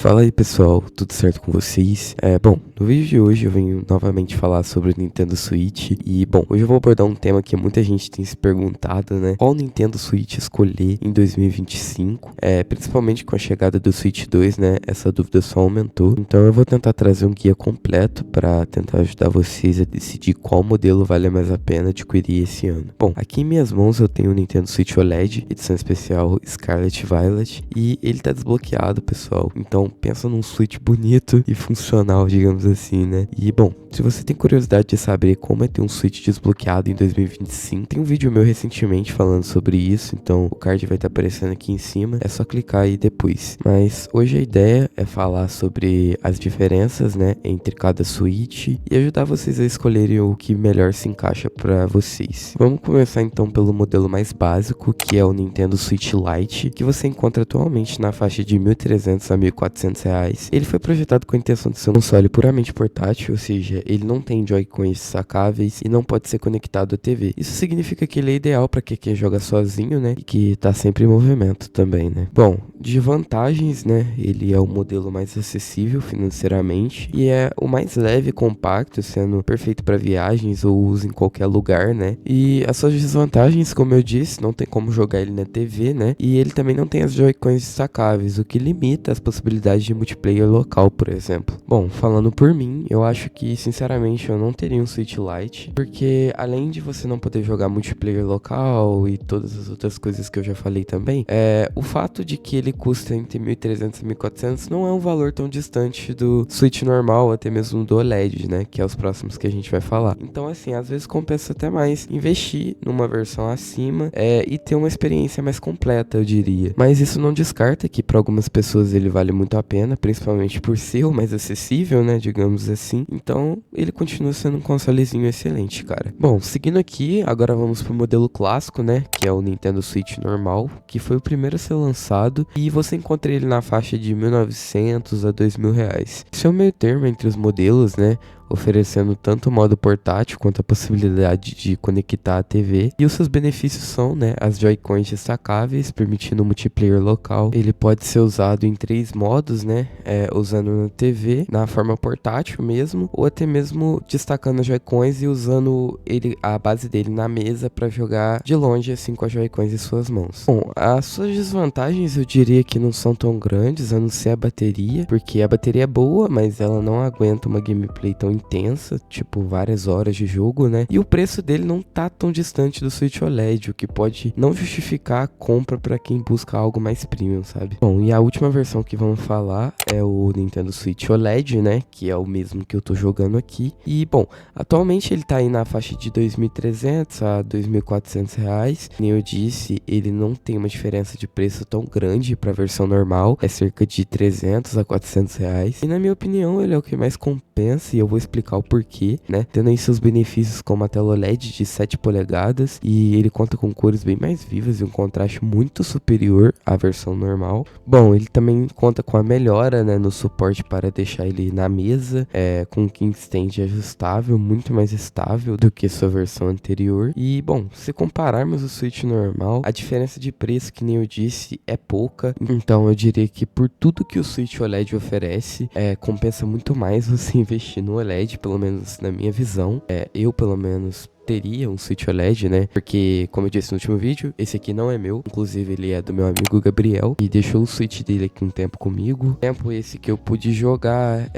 Fala aí pessoal, tudo certo com vocês? Bom, no vídeo de hoje eu venho novamente falar sobre o Nintendo Switch e, bom, hoje eu vou abordar um tema que muita gente tem se perguntado, né? Qual Nintendo Switch escolher em 2025? Principalmente com a chegada do Switch 2, né? Essa dúvida só aumentou, então eu vou tentar trazer um guia completo para tentar ajudar vocês a decidir qual modelo vale mais a pena adquirir esse ano. Bom, aqui em minhas mãos eu tenho o Nintendo Switch OLED, edição especial Scarlet Violet, e ele tá desbloqueado, pessoal, então pensa num Switch bonito e funcional, digamos assim, né? E bom, se você tem curiosidade de saber como é ter um Switch desbloqueado em 2025, tem um vídeo meu recentemente falando sobre isso, então o card vai estar aparecendo aqui em cima, é só clicar aí depois. Mas hoje a ideia é falar sobre as diferenças, né, entre cada Switch e ajudar vocês a escolherem o que melhor se encaixa para vocês. Vamos começar então pelo modelo mais básico, que é o Nintendo Switch Lite, que você encontra atualmente na faixa de R$1.300 a R$1.400. Ele foi projetado com a intenção de ser um console puramente portátil, ou seja, ele não tem Joy-Cons sacáveis e não pode ser conectado à TV. Isso significa que ele é ideal para quem joga sozinho, né, e que tá sempre em movimento também, né. Bom, de vantagens, né, ele é o modelo mais acessível financeiramente e é o mais leve e compacto, sendo perfeito para viagens ou uso em qualquer lugar, né. E as suas desvantagens, como eu disse, não tem como jogar ele na TV, né, e ele também não tem as Joy-Cons destacáveis, o que limita as possibilidades de multiplayer local, por exemplo. Bom, falando por mim, eu acho que, sinceramente, eu não teria um Switch Lite, porque além de você não poder jogar multiplayer local e todas as outras coisas que eu já falei também, o fato de que ele custa entre 1.300 e 1.400 não é um valor tão distante do Switch normal, até mesmo do OLED, né, que é os próximos que a gente vai falar. Então, assim, às vezes compensa até mais investir numa versão acima e ter uma experiência mais completa, eu diria. Mas isso não descarta que para algumas pessoas ele vale muito a pena, principalmente por ser o mais acessível, né, digamos assim. Então, ele continua sendo um consolezinho excelente, cara. Bom, seguindo aqui, agora vamos pro modelo clássico, né, que é o Nintendo Switch normal, que foi o primeiro a ser lançado e você encontra ele na faixa de R$1.900 a R$2.000. Esse é o meio termo entre os modelos, né, oferecendo tanto o modo portátil quanto a possibilidade de conectar a TV. E os seus benefícios são, né, as Joy-Cons destacáveis, permitindo multiplayer local. Ele pode ser usado em 3 modos, né, usando na TV, na forma portátil mesmo, ou até mesmo destacando as Joy-Cons e usando a base dele na mesa para jogar de longe, assim, com as Joy-Cons em suas mãos. Bom, as suas desvantagens eu diria que não são tão grandes, a não ser a bateria, porque a bateria é boa, mas ela não aguenta uma gameplay tão intensa, tipo várias horas de jogo, né? E o preço dele não tá tão distante do Switch OLED, o que pode não justificar a compra para quem busca algo mais premium, sabe? Bom, e a última versão que vamos falar é o Nintendo Switch OLED, né? Que é o mesmo que eu tô jogando aqui. E, bom, atualmente ele tá aí na faixa de R$2.300 a R$2.400. Nem eu disse, ele não tem uma diferença de preço tão grande para a versão normal, é cerca de R$300 a R$400. E na minha opinião, ele é o que mais compensa e eu vou explicar o porquê, né? Tendo aí seus benefícios como a tela OLED de 7 polegadas e ele conta com cores bem mais vivas e um contraste muito superior à versão normal. Bom, ele também conta com a melhora, né, no suporte para deixar ele na mesa, com um kickstand ajustável, muito mais estável do que sua versão anterior. E, bom, se compararmos o Switch normal, a diferença de preço, que nem eu disse, é pouca. Então eu diria que por tudo que o Switch OLED oferece, compensa muito mais você investir no OLED, pelo menos na minha visão. Eu, pelo menos, teria um Switch OLED, né? Porque, como eu disse no último vídeo, esse aqui não é meu. Inclusive, ele é do meu amigo Gabriel e deixou o Switch dele aqui um tempo comigo. Tempo esse que eu pude jogar,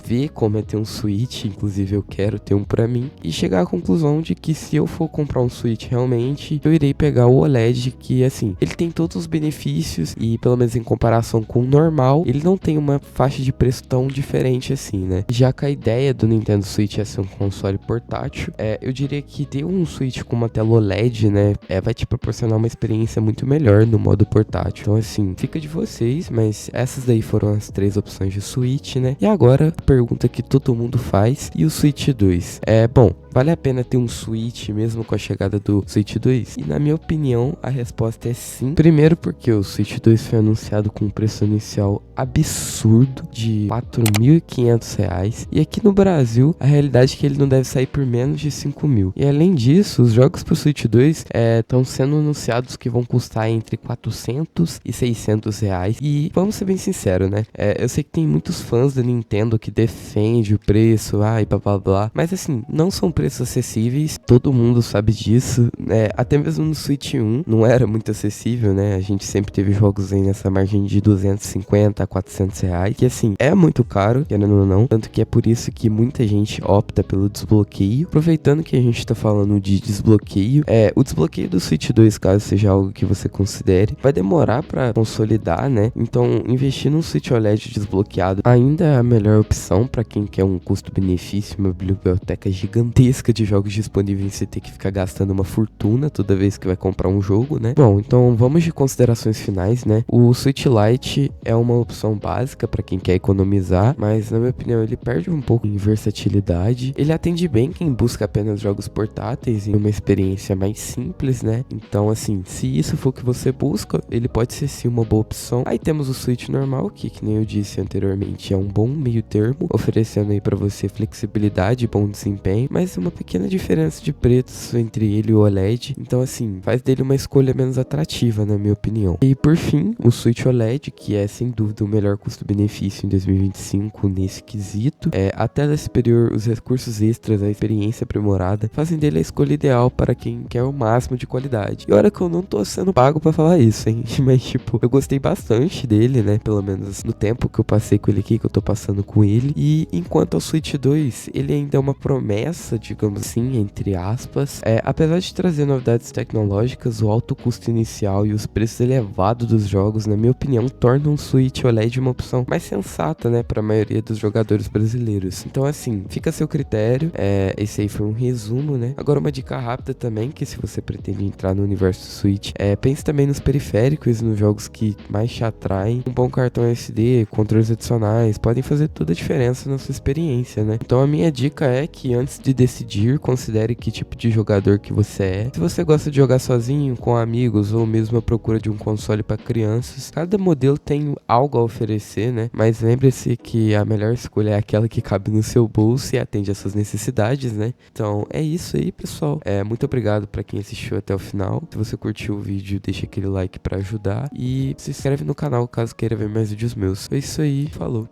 ver como é ter um Switch. Inclusive, eu quero ter um pra mim. E chegar à conclusão de que se eu for comprar um Switch realmente, eu irei pegar o OLED, que, assim, ele tem todos os benefícios e, pelo menos em comparação com o normal, ele não tem uma faixa de preço tão diferente assim, né? Já que a ideia do Nintendo Switch é ser um console portátil, eu diria que ter um Switch com uma tela OLED, né, vai te proporcionar uma experiência muito melhor no modo portátil. Então, assim, fica de vocês, mas essas daí foram as 3 opções de Switch, né? E agora, a pergunta que todo mundo faz, e o Switch 2? Bom, vale a pena ter um Switch mesmo com a chegada do Switch 2? E na minha opinião, a resposta é sim. Primeiro porque o Switch 2 foi anunciado com um preço inicial absurdo de R$4.500. E aqui no Brasil, a realidade é que ele não deve sair por menos de R$5.000. E além disso, os jogos pro Switch 2 estão sendo anunciados que vão custar entre 400 e 600 reais. E vamos ser bem sinceros, né? Eu sei que tem muitos fãs da Nintendo que defende o preço, e blá blá blá. Mas assim, não são preços acessíveis, todo mundo sabe disso. Até mesmo no Switch 1 não era muito acessível, né? A gente sempre teve jogos aí nessa margem de 250 a 400 reais, que assim, é muito caro, querendo ou não. Tanto que é por isso que muita gente opta pelo desbloqueio. Aproveitando que a gente tá falando de desbloqueio, o desbloqueio do Switch 2, caso seja algo que você considere, vai demorar pra consolidar, né? Então, investir num Switch OLED desbloqueado ainda é a melhor opção pra quem quer um custo-benefício, uma biblioteca gigantesca de jogos disponíveis, você ter que ficar gastando uma fortuna toda vez que vai comprar um jogo, né? Bom, então vamos de considerações finais, né? O Switch Lite é uma opção básica pra quem quer economizar, mas na minha opinião ele perde um pouco em versatilidade. Ele atende bem quem busca apenas jogos portáteis e uma experiência mais simples, né? Então, assim, se isso for o que você busca, ele pode ser sim uma boa opção. Aí temos o Switch normal, que nem eu disse anteriormente, é um bom meio termo, oferecendo aí pra você flexibilidade e bom desempenho, mas uma pequena diferença de preços entre ele e o OLED. Então, assim, faz dele uma escolha menos atrativa, na minha opinião. E por fim, o Switch OLED, que é sem dúvida o melhor custo-benefício em 2025 nesse quesito. A tela superior, os recursos extras, a experiência aprimorada, fazem dele a escolha ideal para quem quer o máximo de qualidade. E olha que eu não tô sendo pago pra falar isso, hein? Mas, tipo, eu gostei bastante dele, né? Pelo menos no tempo que eu passei com ele aqui, que eu tô passando com ele. E enquanto ao Switch 2, ele ainda é uma promessa, digamos assim, entre aspas. Apesar de trazer novidades tecnológicas, o alto custo inicial e os preços elevados dos jogos, na minha opinião, tornam o Switch OLED uma opção mais sensata, né? Pra maioria dos jogadores brasileiros. Então, assim, fica a seu critério. Esse aí foi um resumo, né? Agora uma dica rápida também, que se você pretende entrar no universo do Switch, pense também nos periféricos, nos jogos que mais te atraem. Um bom cartão SD, controles adicionais, podem fazer toda a diferença na sua experiência, né? Então a minha dica é que antes de decidir, considere que tipo de jogador que você é. Se você gosta de jogar sozinho, com amigos, ou mesmo à procura de um console para crianças, cada modelo tem algo a oferecer, né? Mas lembre-se que a melhor escolha é aquela que cabe no seu bolso e atende às suas necessidades, né? Então é isso aí, pessoal. Muito obrigado para quem assistiu até o final. Se você curtiu o vídeo, deixa aquele like para ajudar e se inscreve no canal caso queira ver mais vídeos meus. É isso aí, falou!